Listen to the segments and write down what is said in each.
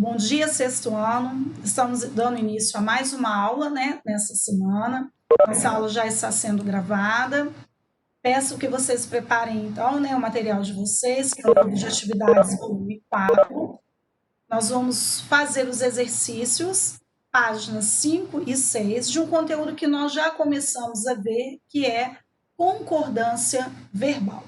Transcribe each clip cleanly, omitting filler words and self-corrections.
Bom dia, sexto ano. Estamos dando início a mais uma aula, né, nessa semana. Essa aula já está sendo gravada. Peço que vocês preparem, então, né, o material de vocês, que é o livro de atividades volume 4. Nós vamos fazer os exercícios, páginas 5 e 6, de um conteúdo que nós já começamos a ver, que é concordância verbal.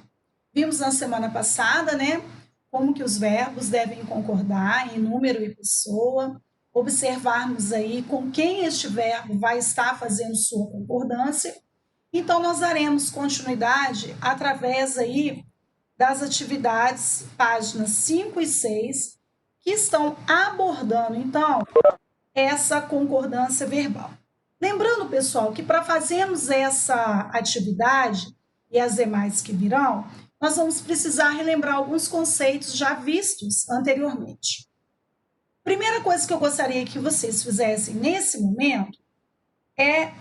Vimos na semana passada, né, como que os verbos devem concordar em número e pessoa, observarmos aí com quem este verbo vai estar fazendo sua concordância. Então, nós daremos continuidade através aí das atividades, páginas 5 e 6, que estão abordando, então, essa concordância verbal. Lembrando, pessoal, que para fazermos essa atividade e as demais que virão, nós vamos precisar relembrar alguns conceitos já vistos anteriormente. Primeira coisa que eu gostaria que vocês fizessem nesse momento é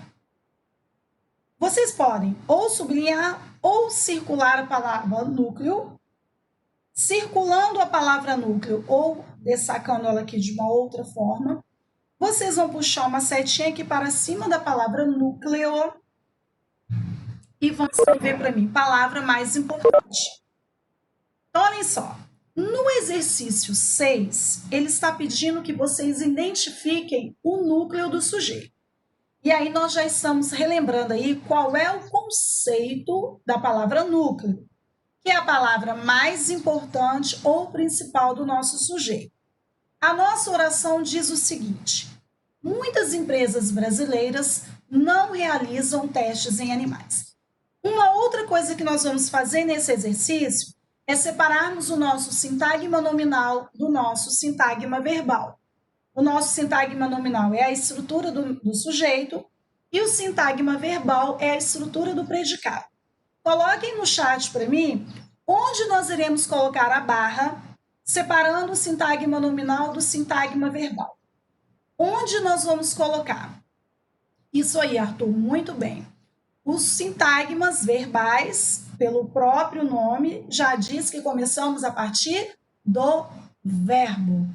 vocês podem ou sublinhar ou circular a palavra núcleo, circulando a palavra núcleo ou destacando ela aqui de uma outra forma. Vocês vão puxar uma setinha aqui para cima da palavra núcleo e vão escrever para mim palavra mais importante. Então, olhem só. No exercício 6, ele está pedindo que vocês identifiquem o núcleo do sujeito. E aí nós já estamos relembrando aí qual é o conceito da palavra núcleo, que é a palavra mais importante ou principal do nosso sujeito. A nossa oração diz o seguinte: muitas empresas brasileiras não realizam testes em animais. Uma outra coisa que nós vamos fazer nesse exercício é separarmos o nosso sintagma nominal do nosso sintagma verbal. O nosso sintagma nominal é a estrutura do sujeito e o sintagma verbal é a estrutura do predicado. Coloquem no chat para mim onde nós iremos colocar a barra separando o sintagma nominal do sintagma verbal. Onde nós vamos colocar? Isso aí, Arthur, muito bem. Os sintagmas verbais, pelo próprio nome, já diz que começamos a partir do verbo.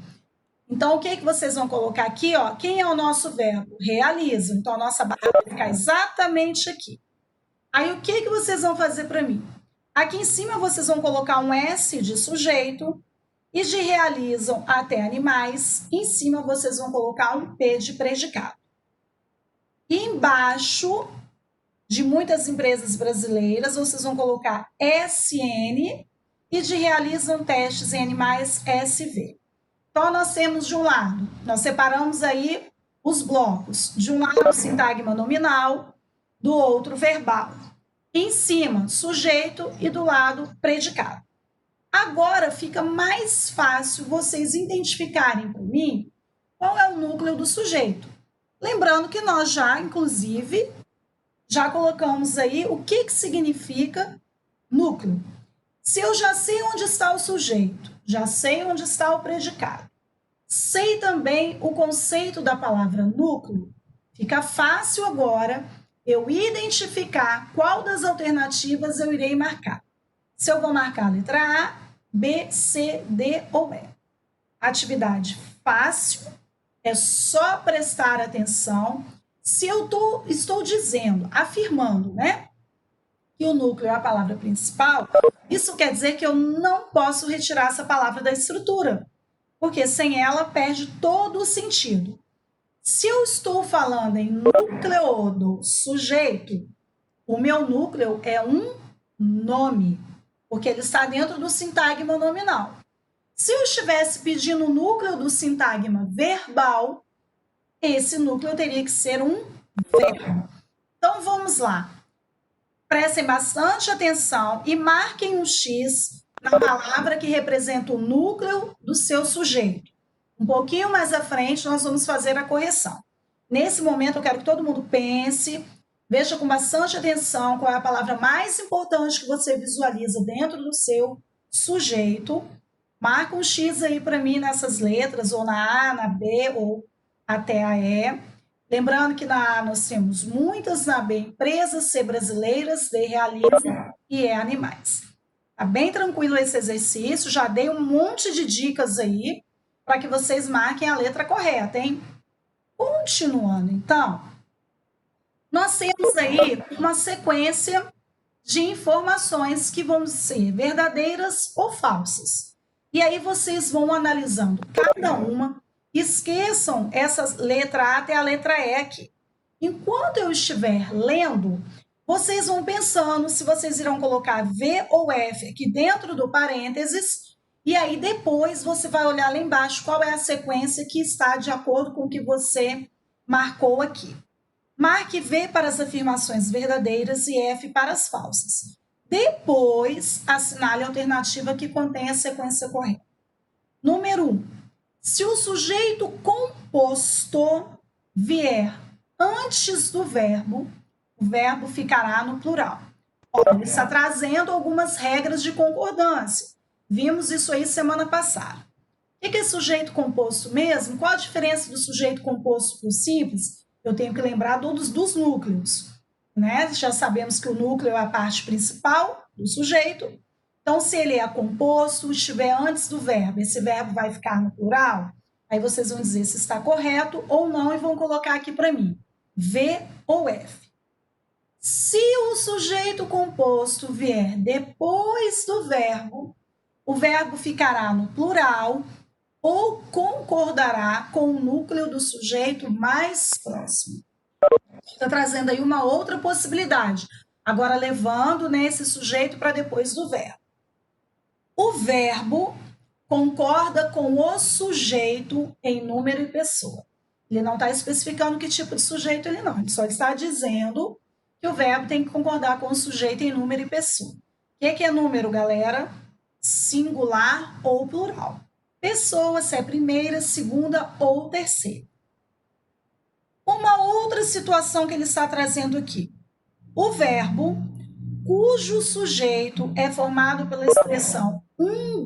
Então, o que vocês vão colocar aqui? Ó? Quem é o nosso verbo? Realiza. Então, a nossa barra vai ficar exatamente aqui. Aí, o que vocês vão fazer para mim? Aqui em cima, vocês vão colocar um S de sujeito e de realizam até animais. Em cima, vocês vão colocar um P de predicado. E embaixo de muitas empresas brasileiras, vocês vão colocar SN e de realizam testes em animais SV. Então, nós temos de um lado, nós separamos aí os blocos. De um lado, o sintagma nominal, do outro, verbal. Em cima, sujeito e do lado, predicado. Agora fica mais fácil vocês identificarem para mim qual é o núcleo do sujeito. Lembrando que nós já, inclusive, já colocamos aí o que significa núcleo. Se eu já sei onde está o sujeito, já sei onde está o predicado, sei também o conceito da palavra núcleo, fica fácil agora eu identificar qual das alternativas eu irei marcar. Se eu vou marcar a letra A, B, C, D ou E. Atividade fácil, é só prestar atenção. Se eu estou dizendo, afirmando, né, que o núcleo é a palavra principal, isso quer dizer que eu não posso retirar essa palavra da estrutura, porque sem ela perde todo o sentido. Se eu estou falando em núcleo do sujeito, o meu núcleo é um nome, porque ele está dentro do sintagma nominal. Se eu estivesse pedindo o núcleo do sintagma verbal, esse núcleo teria que ser um verbo. Então, vamos lá. Prestem bastante atenção e marquem um X na palavra que representa o núcleo do seu sujeito. Um pouquinho mais à frente, nós vamos fazer a correção. Nesse momento, eu quero que todo mundo pense, veja com bastante atenção qual é a palavra mais importante que você visualiza dentro do seu sujeito. Marca um X aí para mim nessas letras, ou na A, na B, ou até a E. Lembrando que na A nós temos muitas, na B, empresas, C, brasileiras, D, realiza e E, animais. Tá bem tranquilo esse exercício, já dei um monte de dicas aí. para que vocês marquem a letra correta, hein? Continuando, então, nós temos aí uma sequência de informações que vão ser verdadeiras ou falsas. E aí vocês vão analisando cada uma. Esqueçam essa letra A até a letra E aqui. Enquanto eu estiver lendo, vocês vão pensando se vocês irão colocar V ou F aqui dentro do parênteses, e aí depois você vai olhar lá embaixo qual é a sequência que está de acordo com o que você marcou aqui. Marque V para as afirmações verdadeiras e F para as falsas. Depois, assinale a alternativa que contém a sequência correta. Número 1. Se o sujeito composto vier antes do verbo, o verbo ficará no plural. Ele está trazendo algumas regras de concordância. Vimos isso aí semana passada. O que é sujeito composto mesmo? Qual a diferença do sujeito composto para o simples? Eu tenho que lembrar dos núcleos, né? Já sabemos que o núcleo é a parte principal do sujeito. Então, se ele é composto, estiver antes do verbo, esse verbo vai ficar no plural. Aí vocês vão dizer se está correto ou não e vão colocar aqui para mim, V ou F. Se o sujeito composto vier depois do verbo, o verbo ficará no plural ou concordará com o núcleo do sujeito mais próximo. Está trazendo aí uma outra possibilidade, agora levando, né, esse sujeito para depois do verbo. O verbo concorda com o sujeito em número e pessoa. Ele não está especificando que tipo de sujeito ele não, ele só está dizendo que o verbo tem que concordar com o sujeito em número e pessoa. O que é número, galera? Singular ou plural. Pessoa, se é primeira, segunda ou terceira. Uma outra situação que ele está trazendo aqui. O verbo cujo sujeito é formado pela expressão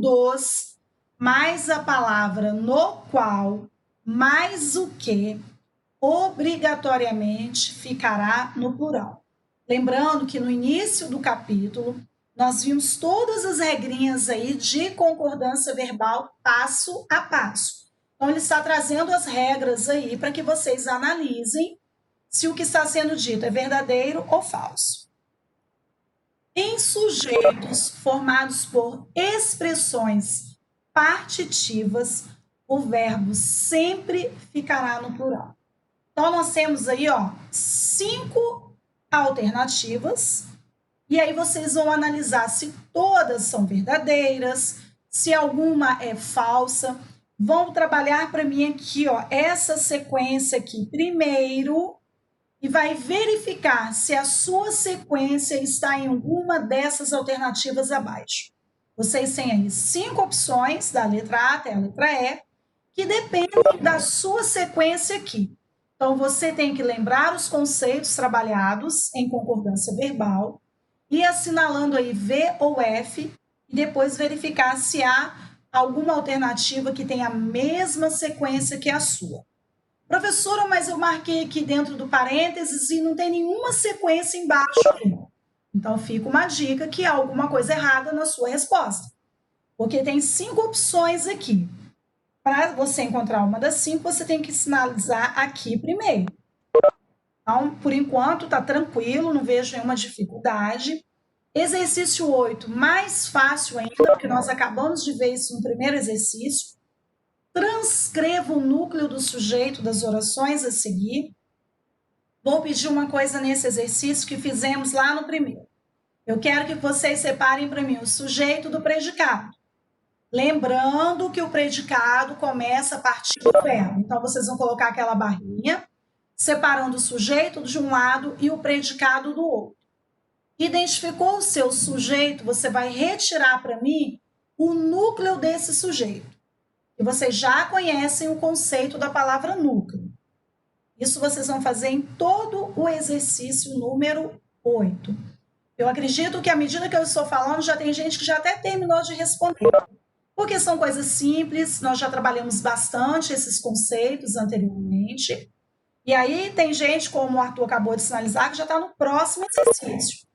dos, mais a palavra no qual, mais o que, obrigatoriamente ficará no plural. Lembrando que no início do capítulo, nós vimos todas as regrinhas aí de concordância verbal passo a passo. Então, ele está trazendo as regras aí para que vocês analisem se o que está sendo dito é verdadeiro ou falso. Em sujeitos formados por expressões partitivas, o verbo sempre ficará no plural. Então, nós temos aí, 5 alternativas. E aí vocês vão analisar se todas são verdadeiras, se alguma é falsa. Vão trabalhar para mim aqui, essa sequência aqui primeiro e vai verificar se a sua sequência está em alguma dessas alternativas abaixo. Vocês têm aí 5 opções, da letra A até a letra E, que dependem da sua sequência aqui. Então, você tem que lembrar os conceitos trabalhados em concordância verbal, e assinalando aí V ou F, e depois verificar se há alguma alternativa que tenha a mesma sequência que a sua. Professora, mas eu marquei aqui dentro do parênteses e não tem nenhuma sequência embaixo. Então, fica uma dica que há alguma coisa errada na sua resposta. Porque tem 5 opções aqui. Para você encontrar uma das 5, você tem que sinalizar aqui primeiro. Então, por enquanto, está tranquilo, não vejo nenhuma dificuldade. Exercício 8, mais fácil ainda, porque nós acabamos de ver isso no primeiro exercício. Transcreva o núcleo do sujeito das orações a seguir. Vou pedir uma coisa nesse exercício que fizemos lá no primeiro. Eu quero que vocês separem para mim o sujeito do predicado. Lembrando que o predicado começa a partir do verbo. Então, vocês vão colocar aquela barrinha, separando o sujeito de um lado e o predicado do outro. Identificou o seu sujeito, você vai retirar para mim o núcleo desse sujeito. E vocês já conhecem o conceito da palavra núcleo. Isso vocês vão fazer em todo o exercício número 8. Eu acredito que à medida que eu estou falando, já tem gente que já até terminou de responder. Porque são coisas simples, nós já trabalhamos bastante esses conceitos anteriormente. E aí tem gente, como o Arthur acabou de sinalizar, que já está no próximo exercício.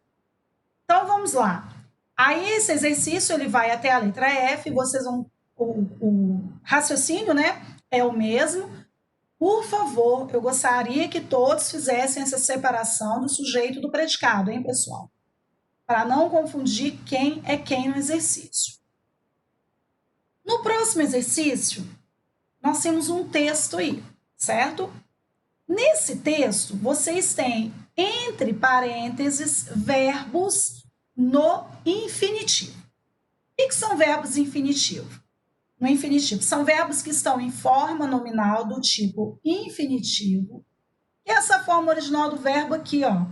Então, vamos lá. Aí, esse exercício, ele vai até a letra F, vocês vão o raciocínio, né, é o mesmo. Por favor, eu gostaria que todos fizessem essa separação do sujeito do predicado, hein, pessoal? Para não confundir quem é quem no exercício. No próximo exercício, nós temos um texto aí, certo? Nesse texto, vocês têm, entre parênteses, verbos no infinitivo. O que são verbos infinitivos? No infinitivo, são verbos que estão em forma nominal do tipo infinitivo, e essa forma original do verbo aqui, ó,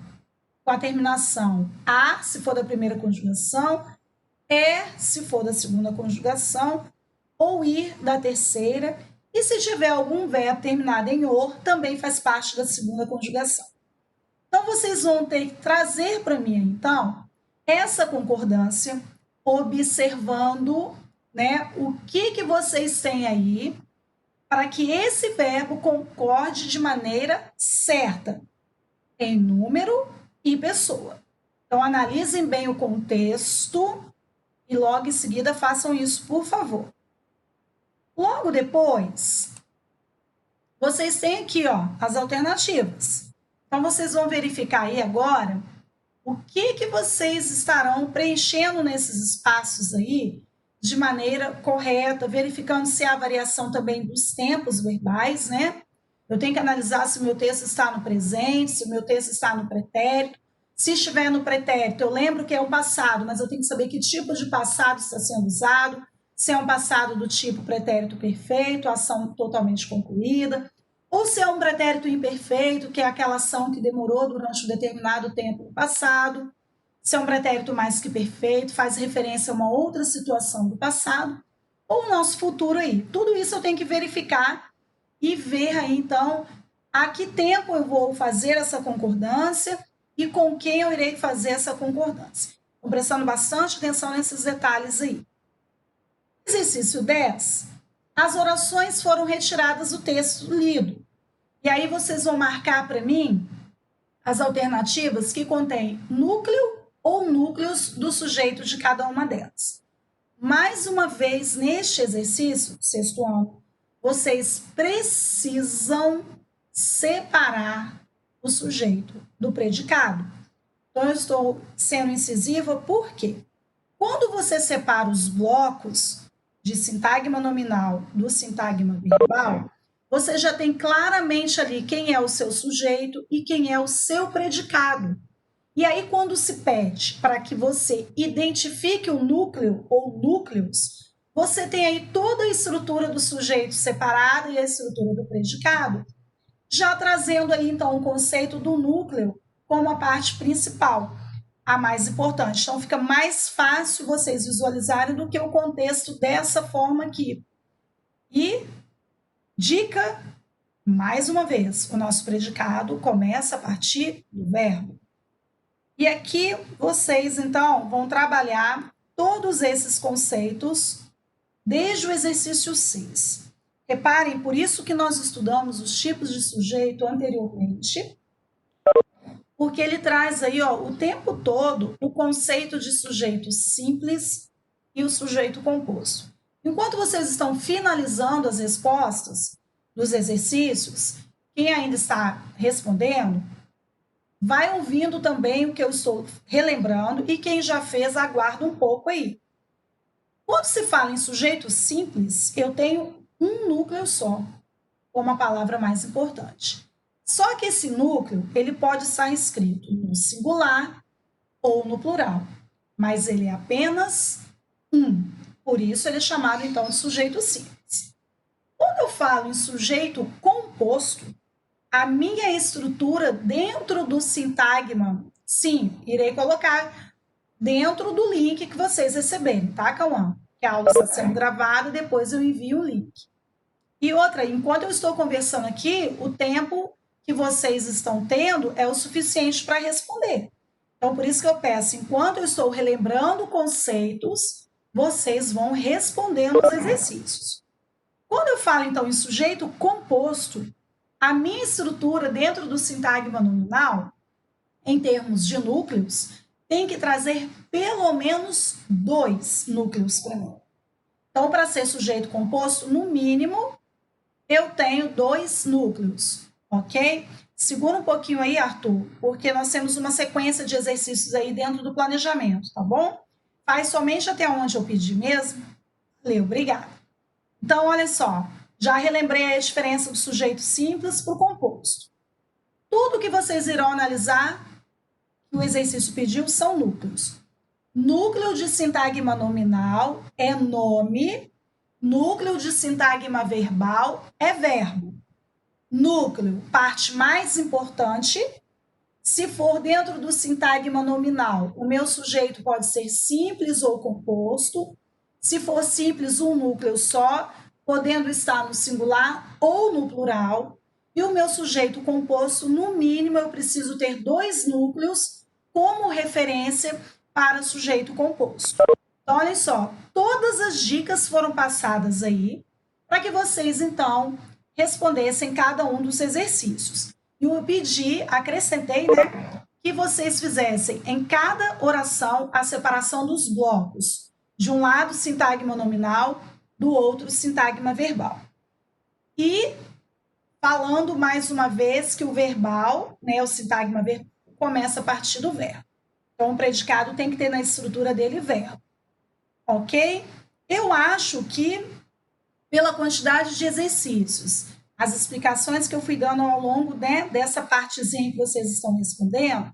com a terminação a, se for da primeira conjugação, se for da segunda conjugação, ou ir da terceira, e se tiver algum verbo terminado em or, também faz parte da segunda conjugação. Então, vocês vão ter que trazer para mim, então, essa concordância, observando, né, o que vocês têm aí, para que esse verbo concorde de maneira certa, em número e pessoa. Então, analisem bem o contexto e logo em seguida façam isso, por favor. Logo depois, vocês têm aqui, ó, as alternativas. Então, vocês vão verificar aí agora o que vocês estarão preenchendo nesses espaços aí de maneira correta, verificando se há variação também dos tempos verbais, né? Eu tenho que analisar se o meu texto está no presente, se o meu texto está no pretérito. Se estiver no pretérito, eu lembro que é um passado, mas eu tenho que saber que tipo de passado está sendo usado, se é um passado do tipo pretérito perfeito, ação totalmente concluída, ou se é um pretérito imperfeito, que é aquela ação que demorou durante um determinado tempo no passado, se é um pretérito mais que perfeito, faz referência a uma outra situação do passado, ou o nosso futuro aí. Tudo isso eu tenho que verificar e ver aí, então, a que tempo eu vou fazer essa concordância e com quem eu irei fazer essa concordância. Estou prestando bastante atenção nesses detalhes aí. Exercício 10. As orações foram retiradas do texto lido. E aí vocês vão marcar para mim as alternativas que contêm núcleo ou núcleos do sujeito de cada uma delas. Mais uma vez, neste exercício, sexto ano, vocês precisam separar o sujeito do predicado. Então, eu estou sendo incisiva porque quando você separa os blocos de sintagma nominal do sintagma verbal, você já tem claramente ali quem é o seu sujeito e quem é o seu predicado. E aí, quando se pede para que você identifique o núcleo ou núcleos, você tem aí toda a estrutura do sujeito separada e a estrutura do predicado, já trazendo aí, então, o conceito do núcleo como a parte principal, a mais importante. Então, fica mais fácil vocês visualizarem do que o contexto dessa forma aqui. E, dica, mais uma vez, o nosso predicado começa a partir do verbo. E aqui vocês, então, vão trabalhar todos esses conceitos desde o exercício 6. Reparem, por isso que nós estudamos os tipos de sujeito anteriormente, porque ele traz aí, ó, o tempo todo o conceito de sujeito simples e o sujeito composto. Enquanto vocês estão finalizando as respostas dos exercícios, quem ainda está respondendo, vai ouvindo também o que eu estou relembrando e quem já fez, aguarda um pouco aí. Quando se fala em sujeito simples, eu tenho um núcleo só, como a palavra mais importante. Só que esse núcleo, ele pode estar escrito no singular ou no plural, mas ele é apenas um. Por isso ele é chamado, então, de sujeito simples. Quando eu falo em sujeito composto, a minha estrutura dentro do sintagma, sim, irei colocar dentro do link que vocês receberem, tá, Cauã? Que a aula está sendo gravada, depois eu envio o link. E outra, enquanto eu estou conversando aqui, o tempo que vocês estão tendo é o suficiente para responder. Então, por isso que eu peço, enquanto eu estou relembrando conceitos, vocês vão respondendo os exercícios. Quando eu falo, então, em sujeito composto, a minha estrutura dentro do sintagma nominal, em termos de núcleos, tem que trazer pelo menos 2 núcleos para mim. Então, para ser sujeito composto, no mínimo, eu tenho 2 núcleos, ok? Segura um pouquinho aí, Arthur, porque nós temos uma sequência de exercícios aí dentro do planejamento, tá bom? Faz somente até onde eu pedi mesmo. Valeu, obrigada. Então, olha só, já relembrei a diferença do sujeito simples para o composto. Tudo que vocês irão analisar que o exercício pediu são núcleos. Núcleo de sintagma nominal é nome, núcleo de sintagma verbal é verbo. Núcleo, parte mais importante, se for dentro do sintagma nominal, o meu sujeito pode ser simples ou composto. Se for simples, um núcleo só, podendo estar no singular ou no plural. E o meu sujeito composto, no mínimo, eu preciso ter 2 núcleos como referência para sujeito composto. Então, olha só, todas as dicas foram passadas aí para que vocês, então, respondessem cada um dos exercícios. E eu pedi, acrescentei, né, que vocês fizessem em cada oração a separação dos blocos. De um lado, sintagma nominal, do outro, sintagma verbal. E falando mais uma vez que o verbal, né, o sintagma verbal, começa a partir do verbo. Então, o predicado tem que ter na estrutura dele verbo. Ok? Eu acho que, pela quantidade de exercícios, as explicações que eu fui dando ao longo, né, dessa partezinha que vocês estão respondendo,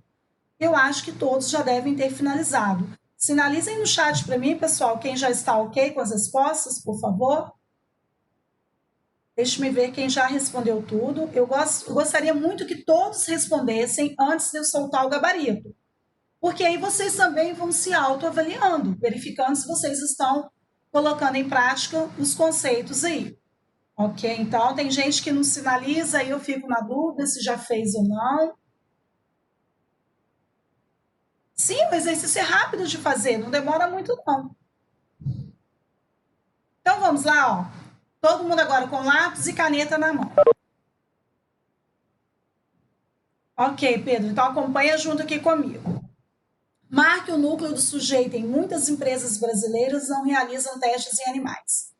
eu acho que todos já devem ter finalizado. Sinalizem no chat para mim, pessoal, quem já está ok com as respostas, por favor. Deixe-me ver quem já respondeu tudo. Eu gostaria muito que todos respondessem antes de eu soltar o gabarito. Porque aí vocês também vão se autoavaliando, verificando se vocês estão colocando em prática os conceitos aí. Ok? Então, tem gente que não sinaliza, aí eu fico na dúvida se já fez ou não. Sim, o exercício é rápido de fazer, não demora muito não. Então, vamos lá, ó. Todo mundo agora com lápis e caneta na mão. Ok, Pedro, então acompanha junto aqui comigo. Marque o núcleo do sujeito. Em muitas empresas brasileiras não realizam testes em animais.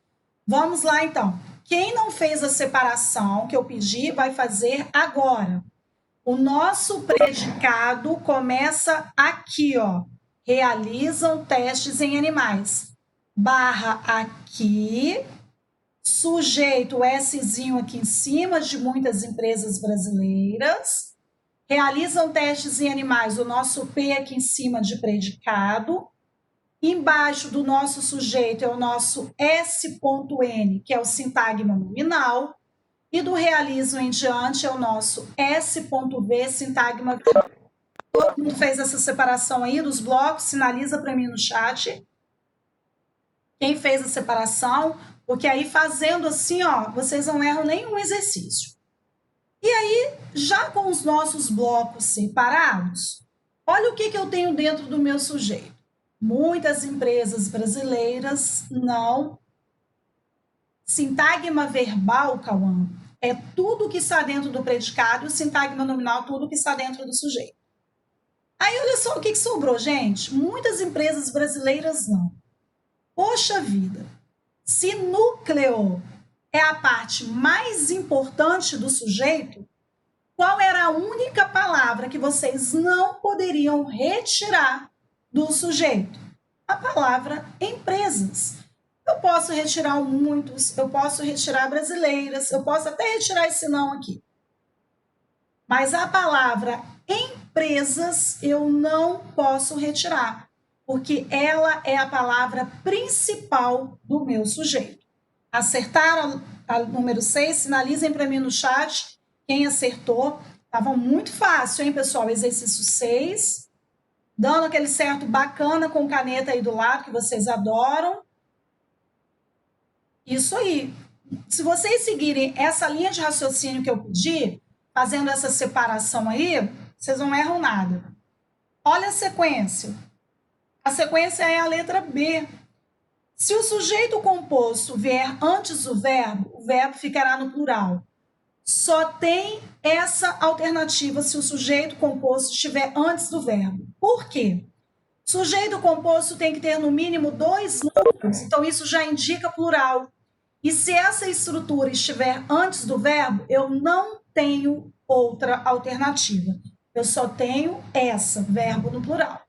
Vamos lá, então. Quem não fez a separação que eu pedi vai fazer agora. O nosso predicado começa aqui, ó. Realizam testes em animais. Barra aqui. Sujeito Szinho aqui em cima de muitas empresas brasileiras. Realizam testes em animais, o nosso P aqui em cima de predicado. Embaixo do nosso sujeito é o nosso S.N, que é o sintagma nominal. E do realizam em diante é o nosso S.V, sintagma verbal. Todo mundo fez essa separação aí dos blocos? Sinaliza para mim no chat. Quem fez a separação? Porque aí fazendo assim, ó, vocês não erram nenhum exercício. E aí, já com os nossos blocos separados, olha o que eu tenho dentro do meu sujeito. Muitas empresas brasileiras não. Sintagma verbal, Cauã, é tudo que está dentro do predicado, e o sintagma nominal, tudo que está dentro do sujeito. Aí, olha só o que sobrou, gente. Muitas empresas brasileiras não. Poxa vida, se núcleo é a parte mais importante do sujeito, qual era a única palavra que vocês não poderiam retirar do sujeito? A palavra empresas. Eu posso retirar o muitos, eu posso retirar brasileiras, eu posso até retirar esse não aqui. Mas a palavra empresas eu não posso retirar, porque ela é a palavra principal do meu sujeito. Acertaram a número 6? Sinalizem para mim no chat quem acertou. Estava muito fácil, hein, pessoal? Exercício 6. Dando aquele certo bacana com caneta aí do lado, que vocês adoram. Isso aí. Se vocês seguirem essa linha de raciocínio que eu pedi, fazendo essa separação aí, vocês não erram nada. Olha a sequência. A sequência é a letra B. Se o sujeito composto vier antes do verbo, o verbo ficará no plural. Só tem essa alternativa se o sujeito composto estiver antes do verbo. Por quê? Sujeito composto tem que ter no mínimo 2 núcleos, então isso já indica plural. E se essa estrutura estiver antes do verbo, eu não tenho outra alternativa. Eu só tenho essa, verbo no plural.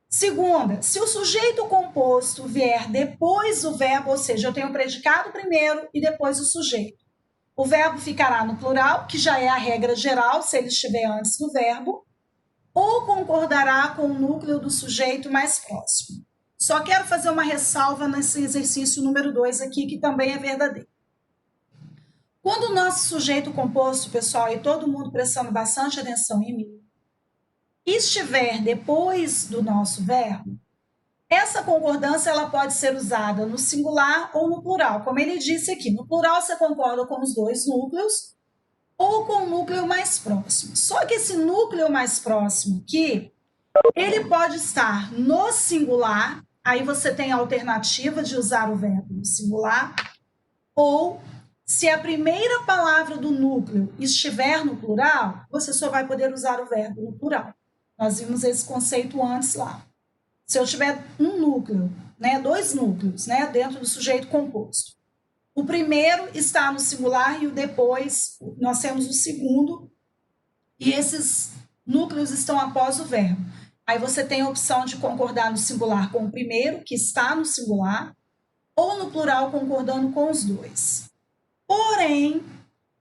Segunda, se o sujeito composto vier depois do verbo, ou seja, eu tenho o predicado primeiro e depois o sujeito, o verbo ficará no plural, que já é a regra geral, se ele estiver antes do verbo, ou concordará com o núcleo do sujeito mais próximo. Só quero fazer uma ressalva nesse exercício número 2 aqui, que também é verdadeiro. Quando o nosso sujeito composto, pessoal, e todo mundo prestando bastante atenção em mim, estiver depois do nosso verbo, essa concordância ela pode ser usada no singular ou no plural. Como ele disse aqui, no plural você concorda com os 2 núcleos ou com o núcleo mais próximo. Só que esse núcleo mais próximo aqui, ele pode estar no singular, aí você tem a alternativa de usar o verbo no singular, ou se a primeira palavra do núcleo estiver no plural, você só vai poder usar o verbo no plural. Nós vimos esse conceito antes lá. Se eu tiver um núcleo, né, 2 núcleos, né, dentro do sujeito composto, o primeiro está no singular e o depois nós temos o segundo, e esses núcleos estão após o verbo. Aí você tem a opção de concordar no singular com o primeiro, que está no singular, ou no plural concordando com os 2. Porém,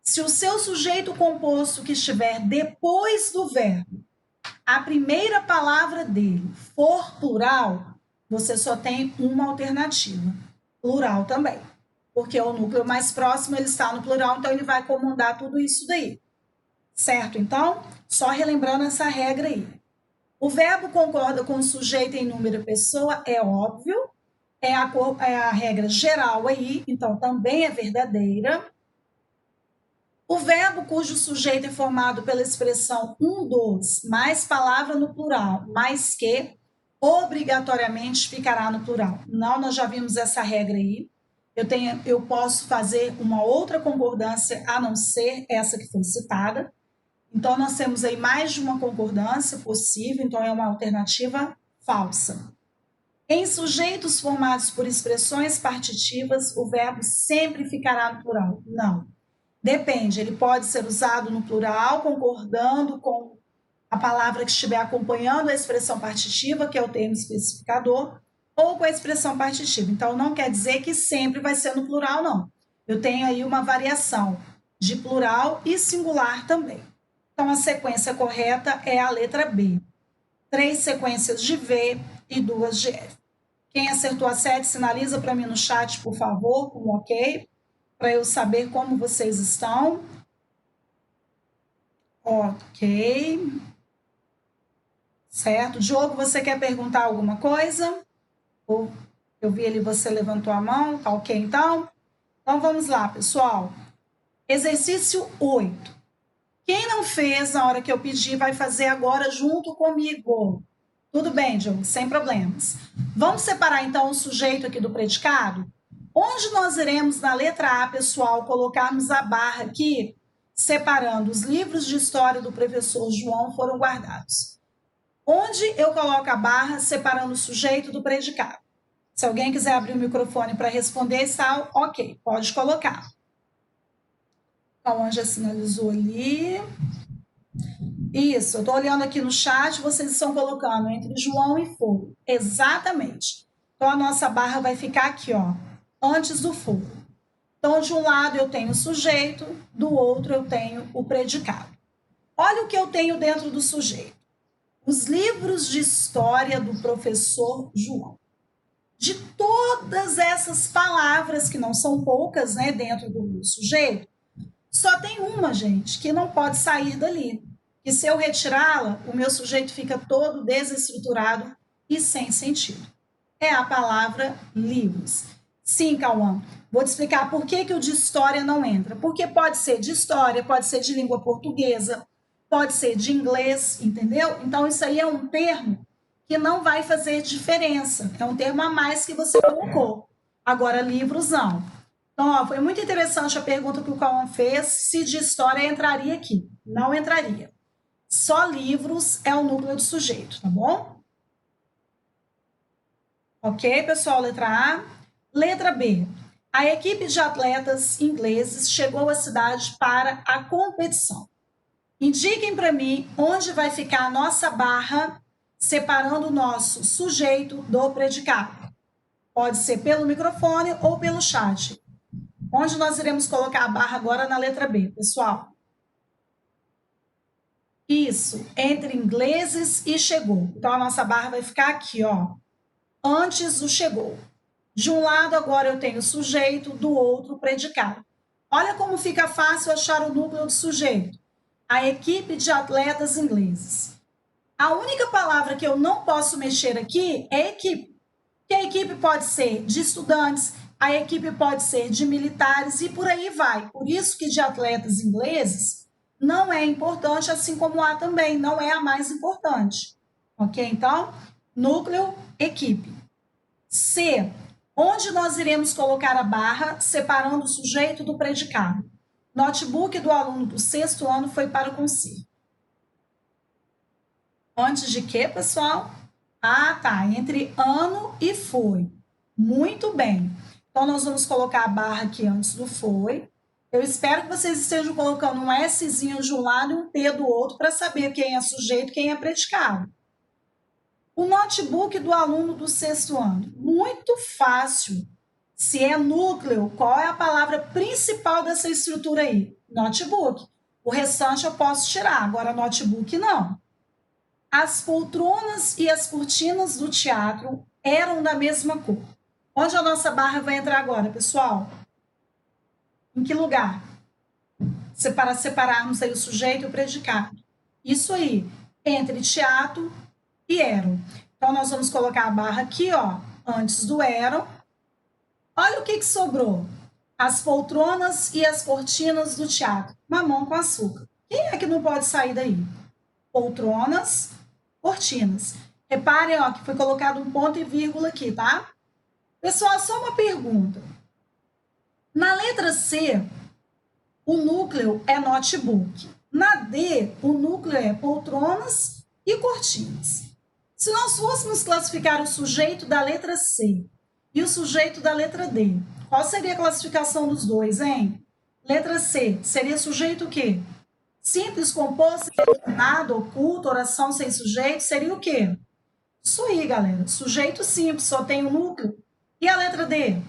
se o seu sujeito composto que estiver depois do verbo, a primeira palavra dele for plural, você só tem uma alternativa, plural também. Porque o núcleo mais próximo ele está no plural, então ele vai comandar tudo isso daí. Certo? Então, só relembrando essa regra aí. O verbo concorda com o sujeito em número e pessoa, é óbvio, é a regra geral aí, então também é verdadeira. O verbo cujo sujeito é formado pela expressão um dos, mais palavra no plural, mais que, obrigatoriamente ficará no plural. Não, nós já vimos essa regra aí. Eu posso fazer uma outra concordância a não ser essa que foi citada. Então, nós temos aí mais de uma concordância possível, então é uma alternativa falsa. Em sujeitos formados por expressões partitivas, o verbo sempre ficará no plural. Não. Depende, ele pode ser usado no plural, concordando com a palavra que estiver acompanhando a expressão partitiva, que é o termo especificador, ou com a expressão partitiva. Então, não quer dizer que sempre vai ser no plural, não. Eu tenho aí uma variação de plural e singular também. Então, a sequência correta é a letra B. 3 sequências de V e 2 de F. Quem acertou a 7, sinaliza para mim no chat, por favor, com um ok, para eu saber como vocês estão. Ok. Certo. Diogo, você quer perguntar alguma coisa? Eu vi ali, você levantou a mão, tá ok então? Então, vamos lá, pessoal. Exercício 8. Quem não fez na hora que eu pedi, vai fazer agora junto comigo. Tudo bem, Diogo, sem problemas. Vamos separar, então, o sujeito aqui do predicado? Onde nós iremos, na letra A, pessoal, colocarmos a barra aqui, separando os livros de história do professor João foram guardados. Onde eu coloco a barra, separando o sujeito do predicado? Se alguém quiser abrir o microfone para responder, está ok, pode colocar. Então, a Anja sinalizou ali. Isso, eu estou olhando aqui no chat, vocês estão colocando entre João e Fogo. Exatamente. Então, a nossa barra vai ficar aqui, ó, antes do fogo. Então, de um lado eu tenho o sujeito, do outro eu tenho o predicado. Olha o que eu tenho dentro do sujeito. Os livros de história do professor João. De todas essas palavras, que não são poucas, né, dentro do sujeito, só tem uma, gente, que não pode sair dali. E se eu retirá-la, o meu sujeito fica todo desestruturado e sem sentido. É a palavra livros. Sim, Cauã, vou te explicar por que o de história não entra. Porque pode ser de história, pode ser de língua portuguesa, pode ser de inglês, entendeu? Então, isso aí é um termo que não vai fazer diferença. É um termo a mais que você colocou. Agora, livros não. Então, ó, foi muito interessante a pergunta que o Cauã fez, se de história entraria aqui. Não entraria. Só livros é o núcleo do sujeito, tá bom? Ok, pessoal? Letra A. Letra B. A equipe de atletas ingleses chegou à cidade para a competição. Indiquem para mim onde vai ficar a nossa barra separando o nosso sujeito do predicado. Pode ser pelo microfone ou pelo chat. Onde nós iremos colocar a barra agora na letra B, pessoal? Isso, entre ingleses e chegou. Então, a nossa barra vai ficar aqui, ó, antes do chegou. De um lado, agora eu tenho o sujeito, do outro, o predicado. Olha como fica fácil achar o núcleo do sujeito. A equipe de atletas ingleses. A única palavra que eu não posso mexer aqui é equipe. Que a equipe pode ser de estudantes, a equipe pode ser de militares e por aí vai. Por isso que de atletas ingleses não é importante, assim como A também, não é a mais importante. Ok? Então, núcleo, equipe. C. Onde nós iremos colocar a barra separando o sujeito do predicado? Notebook do aluno do 6º ano foi para o conselho. Antes de quê, pessoal? Ah, tá. Entre ano e foi. Muito bem. Então, nós vamos colocar a barra aqui antes do foi. Eu espero que vocês estejam colocando um Szinho de um lado e um T do outro para saber quem é sujeito e quem é predicado. O notebook do aluno do 6º ano. Muito fácil. Se é núcleo, qual é a palavra principal dessa estrutura aí? Notebook. O restante eu posso tirar, agora notebook não. As poltronas e as cortinas do teatro eram da mesma cor. Onde a nossa barra vai entrar agora, pessoal? Em que lugar? Para separarmos aí o sujeito e o predicado. Isso aí, entre teatro e eram. Então, nós vamos colocar a barra aqui, ó, antes do eram. Olha o que sobrou. As poltronas e as cortinas do teatro. Mamão com açúcar. Quem é que não pode sair daí? Poltronas, cortinas. Reparem, ó, que foi colocado um ponto e vírgula aqui, tá? Pessoal, só uma pergunta. Na letra C, o núcleo é notebook. Na D, o núcleo é poltronas e cortinas. Se nós fôssemos classificar o sujeito da letra C e o sujeito da letra D, qual seria a classificação dos dois, hein? Letra C, seria sujeito o quê? Simples, composto, nada, oculto, oração sem sujeito, seria o quê? Isso aí, galera. Sujeito simples, só tem o núcleo. E a letra D?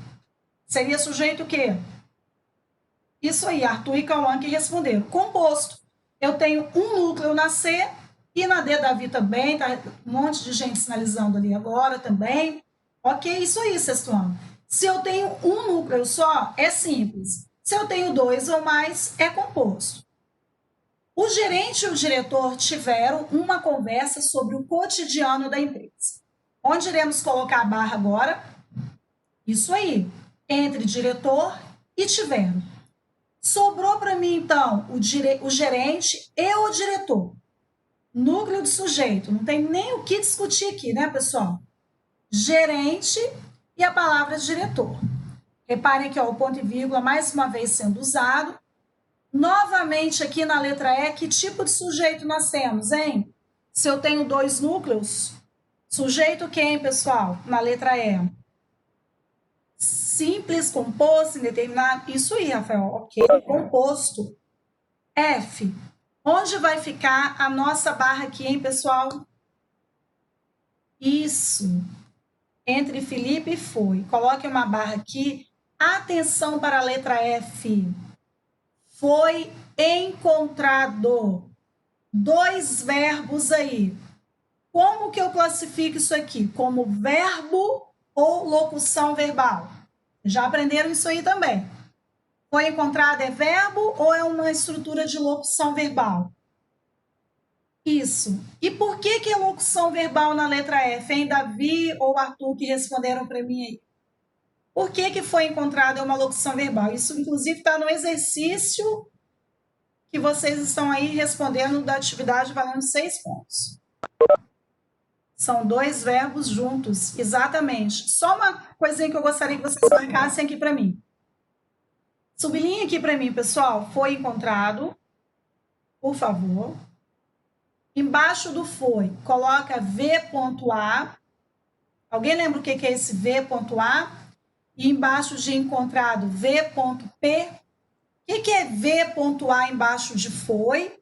Seria sujeito o quê? Isso aí, Arthur e Cauã que responderam. Composto. Eu tenho um núcleo na C e na D, Davi também. Tá um monte de gente sinalizando ali agora também. Ok, isso aí, 6º ano. Se eu tenho um núcleo só, é simples. Se eu tenho 2 ou mais, é composto. O gerente e o diretor tiveram uma conversa sobre o cotidiano da empresa. Onde iremos colocar a barra agora? Isso aí, entre diretor e tiveram. Sobrou para mim, então, o gerente e o diretor. Núcleo de sujeito, não tem nem o que discutir aqui, né, pessoal? Gerente e a palavra diretor. Reparem que ó, o ponto e vírgula, mais uma vez sendo usado. Novamente, aqui na letra E, que tipo de sujeito nós temos, hein? Se eu tenho 2 núcleos, sujeito quem, pessoal? Na letra E. Simples, composto, indeterminado. Isso aí, Rafael. Ok, composto. F. Onde vai ficar a nossa barra aqui, hein, pessoal? Isso. Entre Felipe e foi. Coloque uma barra aqui. Atenção para a letra F. Foi encontrado. 2 verbos aí. Como que eu classifico isso aqui? Como verbo ou locução verbal? Já aprenderam isso aí também. Foi encontrado é verbo ou é uma estrutura de locução verbal? Isso. E por que é locução verbal na letra F, hein? Davi ou Arthur que responderam para mim aí? Por que foi encontrada uma locução verbal? Isso, inclusive, está no exercício que vocês estão aí respondendo da atividade valendo 6 pontos. São 2 verbos juntos, exatamente. Só uma coisinha que eu gostaria que vocês marcassem aqui para mim. Sublinha aqui para mim, pessoal. Foi encontrado, por favor. Embaixo do foi, coloca V.A. Alguém lembra o que é esse V.A? E embaixo de encontrado, V.P? O que é V.A embaixo de foi?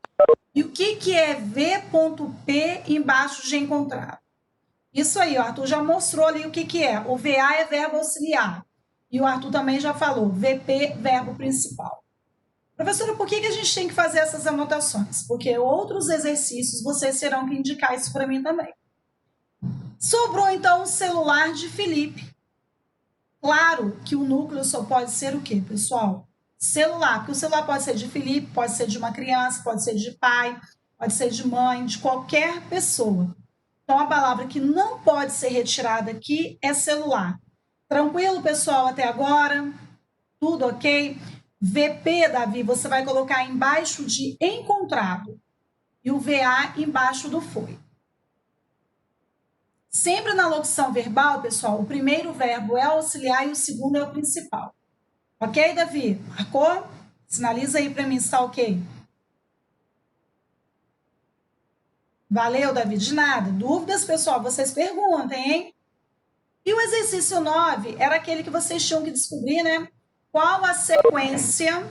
E o que é V.P embaixo de encontrado? Isso aí, o Arthur já mostrou ali o que é. O VA é verbo auxiliar. E o Arthur também já falou, VP, verbo principal. Professora, por que a gente tem que fazer essas anotações? Porque outros exercícios vocês terão que indicar isso para mim também. Sobrou, então, o celular de Felipe. Claro que o núcleo só pode ser o quê, pessoal? Celular, porque o celular pode ser de Felipe, pode ser de uma criança, pode ser de pai, pode ser de mãe, de qualquer pessoa. Então, a palavra que não pode ser retirada aqui é celular. Tranquilo, pessoal, até agora? Tudo ok? VP, Davi, você vai colocar embaixo de encontrado e o VA embaixo do foi. Sempre na locução verbal, pessoal, o primeiro verbo é auxiliar e o segundo é o principal. Ok, Davi? Marcou? Sinaliza aí para mim se está ok. Valeu, Davi? De nada. Dúvidas, pessoal? Vocês perguntem, hein? E o exercício 9 era aquele que vocês tinham que descobrir, né? Qual a sequência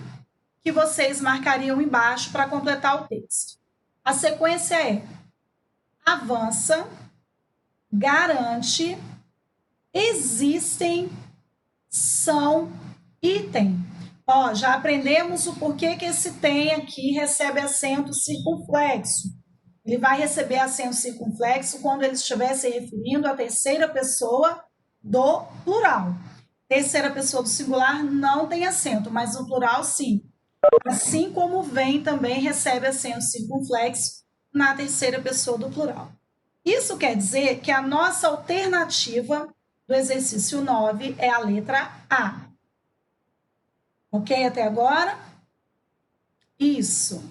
que vocês marcariam embaixo para completar o texto. A sequência é avança, garante, existem, são e tem. Ó, já aprendemos o porquê que esse tem aqui recebe acento circunflexo. Ele vai receber acento circunflexo quando ele estiver se referindo à terceira pessoa do plural. Terceira pessoa do singular não tem acento, mas no plural sim. Assim como vem também recebe acento circunflexo na terceira pessoa do plural. Isso quer dizer que a nossa alternativa do exercício 9 é a letra A. Ok até agora? Isso.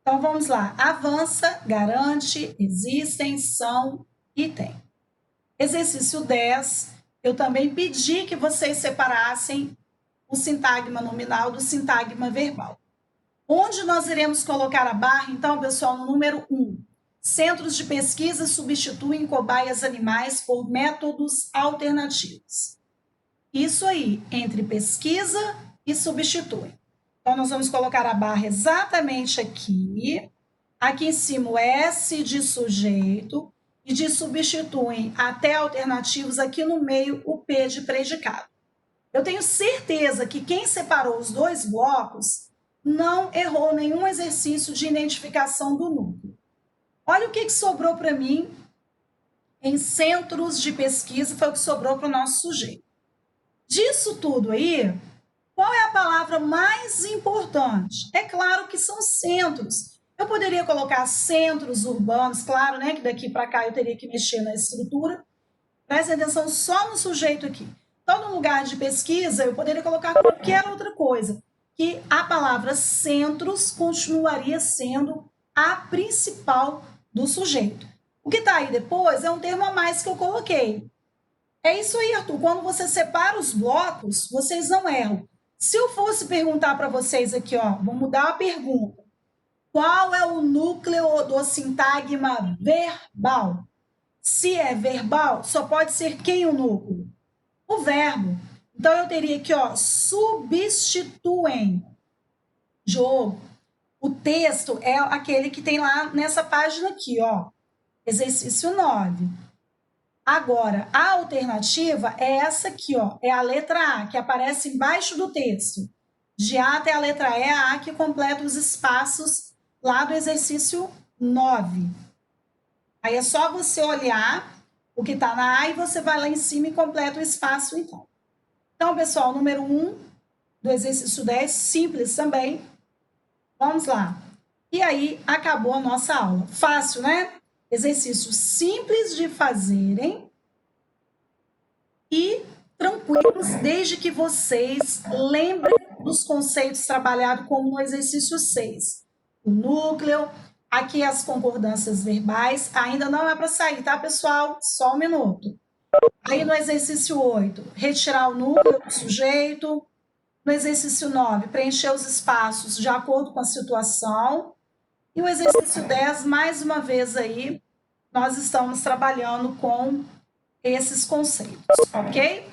Então vamos lá. Avança, garante, existem, são e tem. Exercício 10, eu também pedi que vocês separassem o sintagma nominal do sintagma verbal. Onde nós iremos colocar a barra, então, pessoal, no número 1. Centros de pesquisa substituem cobaias animais por métodos alternativos. Isso aí, entre pesquisa e substitui. Então, nós vamos colocar a barra exatamente aqui. Aqui em cima o S de sujeito e de substituem até alternativos, aqui no meio o P de predicado. Eu tenho certeza que quem separou os dois blocos não errou nenhum exercício de identificação do núcleo. Olha o que sobrou para mim em centros de pesquisa, foi o que sobrou para o nosso sujeito. Disso tudo aí, qual é a palavra mais importante? É claro que são centros. Eu poderia colocar centros urbanos, claro, né, que daqui para cá eu teria que mexer na estrutura. Presta atenção só no sujeito aqui. Então, no lugar de pesquisa, eu poderia colocar qualquer outra coisa, que a palavra centros continuaria sendo a principal do sujeito. O que está aí depois é um termo a mais que eu coloquei. É isso aí, Arthur. Quando você separa os blocos, vocês não erram. Se eu fosse perguntar para vocês aqui, ó, vou mudar a pergunta. Qual é o núcleo do sintagma verbal? Se é verbal, só pode ser quem o núcleo? O verbo. Então, eu teria aqui, ó, substituem. Jogo. O texto é aquele que tem lá nessa página aqui, ó. Exercício 9. Agora, a alternativa é essa aqui, ó. É a letra A, que aparece embaixo do texto. De A até a letra E, a A que completa os espaços lá do exercício 9. Aí é só você olhar o que está na A e você vai lá em cima e completa o espaço, então. Então, pessoal, número 1 do exercício 10, simples também. Vamos lá. E aí, acabou a nossa aula. Fácil, né? Exercícios simples de fazerem e tranquilos, desde que vocês lembrem dos conceitos trabalhados como no exercício 6. O núcleo, aqui as concordâncias verbais, ainda não é para sair, tá, pessoal? Só um minuto. Aí no exercício 8, retirar o núcleo do sujeito. No exercício 9, preencher os espaços de acordo com a situação. E o exercício 10, mais uma vez aí, nós estamos trabalhando com esses conceitos, ok?